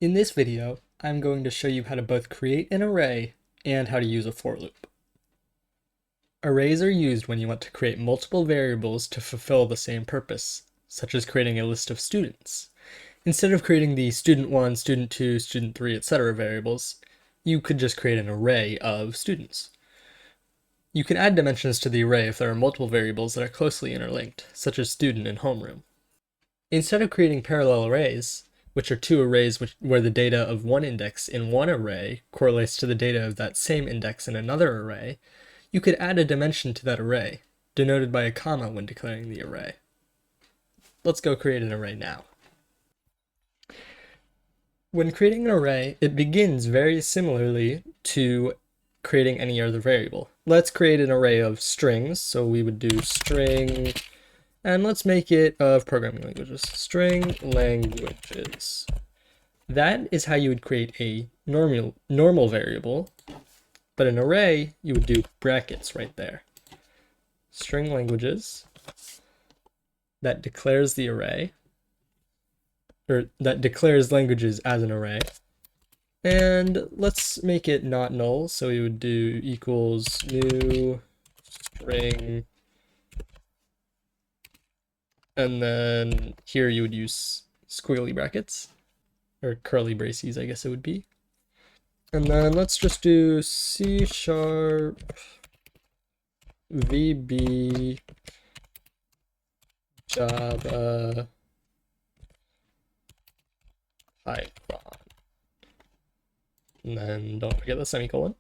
In this video, I'm going to show you how to both create an array and how to use a for loop. Arrays are used when you want to create multiple variables to fulfill the same purpose, such as creating a list of students. Instead of creating the student1, student2, student3, etc. variables, you could just create an array of students. You can add dimensions to the array if there are multiple variables that are closely interlinked, such as student and homeroom. Instead of creating parallel arrays, which are two arrays where the data of one index in one array correlates to the data of that same index in another array, you could add a dimension to that array, denoted by a comma when declaring the array. Let's go create an array now. When creating an array, it begins very similarly to creating any other variable. Let's create an array of strings, so we would do string, and let's make it of programming languages, string languages. That is how you would create a normal variable, but an array, you would do brackets right there. String languages, that declares the array, or that declares languages as an array. And let's make it not null, so we would do equals new string, and then here you would use squiggly brackets, or curly braces, I guess it would be. And then let's just do C# VB Java Python. And then don't forget the semicolon.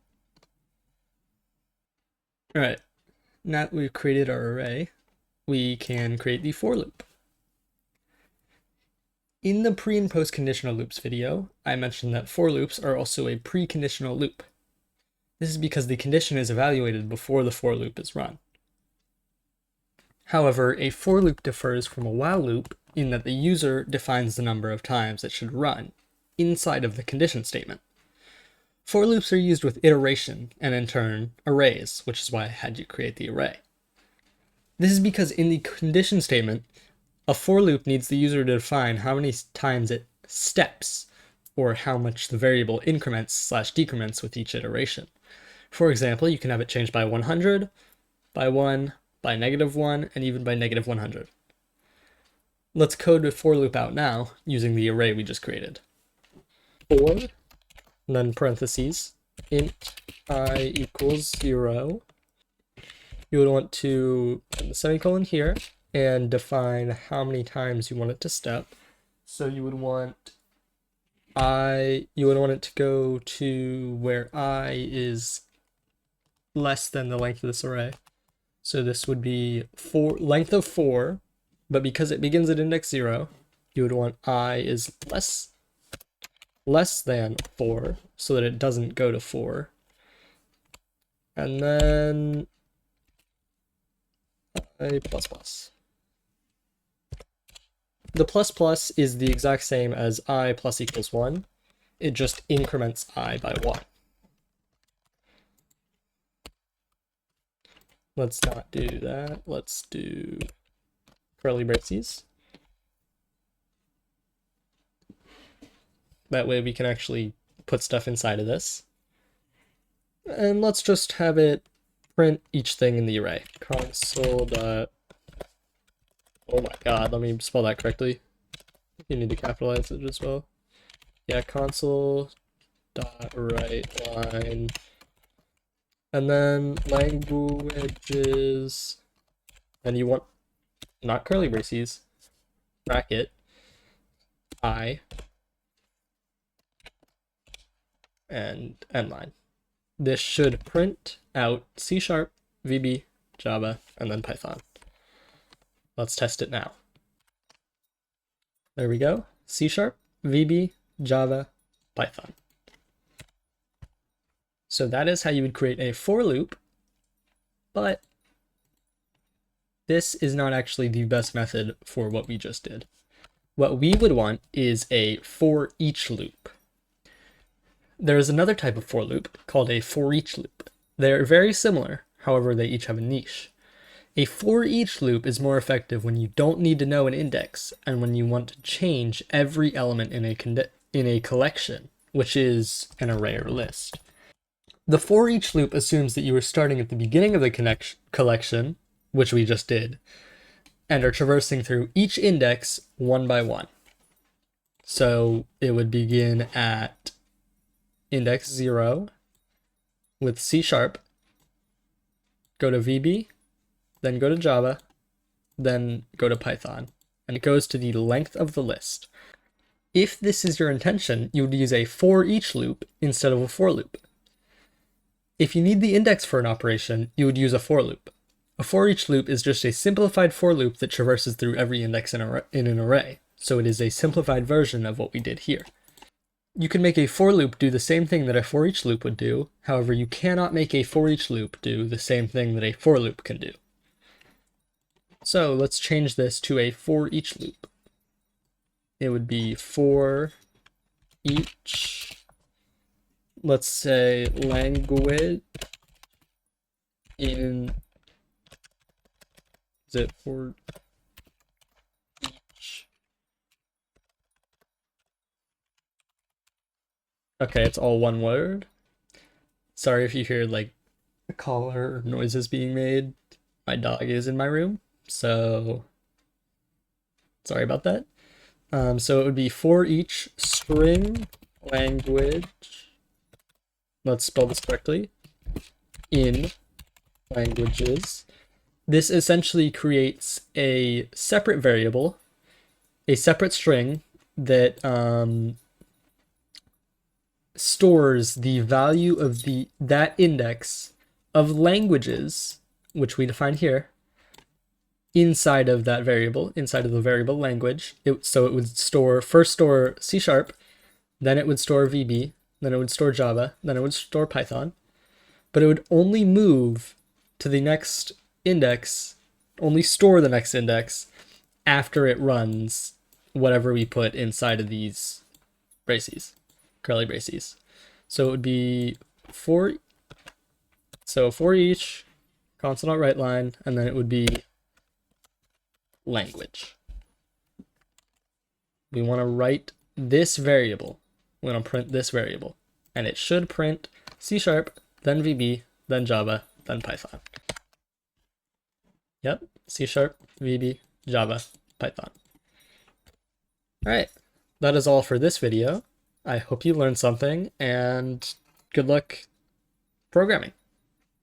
All right, now that we've created our array, we can create the for loop. In the pre and post conditional loops video, I mentioned that for loops are also a preconditional loop. This is because the condition is evaluated before the for loop is run. However, a for loop differs from a while loop in that the user defines the number of times it should run inside of the condition statement. For loops are used with iteration and in turn arrays, which is why I had you create the array. This is because in the condition statement, a for loop needs the user to define how many times it steps, or how much the variable increments/decrements with each iteration. For example, you can have it change by 100, by 1, by -1, and even by -100. Let's code the for loop out now using the array we just created. For, and then parentheses, int I equals 0. You would want to put the semicolon here and define how many times you want it to step. So you would want it to go to where I is less than the length of this array. So this would be length of 4, but because it begins at index 0, you would want I is less than 4 so that it doesn't go to 4. And then I plus plus. The plus plus is the exact same as I plus equals 1. It just increments I by 1. Let's not do that. Let's do curly braces. That way we can actually put stuff inside of this. And let's just have it print each thing in the array. Console dot, oh my god, let me spell that correctly. You need to capitalize it as well. Yeah, console dot write line. And then languages, and you want, not curly braces, bracket, I, and end line. This should print out C#, VB, Java, and then Python. Let's test it now. There we go. C#, VB, Java, Python. So that is how you would create a for loop, but this is not actually the best method for what we just did. What we would want is a for each loop. There is another type of for loop called a for each loop. They're very similar, however they each have a niche. A for each loop is more effective when you don't need to know an index and when you want to change every element in a in a collection, which is an array or list. The for each loop assumes that you are starting at the beginning of the collection, which we just did, and are traversing through each index one by one. So it would begin at index 0 with C#, go to VB, then go to Java, then go to Python, and it goes to the length of the list. If this is your intention, you would use a for each loop instead of a for loop. If you need the index for an operation, you would use a for loop. A for each loop is just a simplified for loop that traverses through every index in an array, so it is a simplified version of what we did here. You can make a for loop do the same thing that a for each loop would do, however you cannot make a for each loop do the same thing that a for loop can do. So let's change this to a for each loop. It would be for each, let's say, language in, is it for each? Okay, it's all one word. Sorry if you hear like a caller or noises being made. My dog is in my room, so sorry about that. So it would be for each string language, let's spell this correctly, in languages. This essentially creates a separate variable, a separate string that stores the value of that index of languages, which we define here, inside of that variable, inside of the variable language. So it would first store C#, then it would store VB, then it would store Java, then it would store Python, but it would only move to the next index, only store the next index after it runs whatever we put inside of these braces, curly braces. So it would be for each consonant right line, and then it would be language. We want to write this variable. We want to print this variable, and it should print C#, then VB, then Java, then Python. Yep, C#, VB, Java, Python. All right, that is all for this video. I hope you learned something, and good luck programming.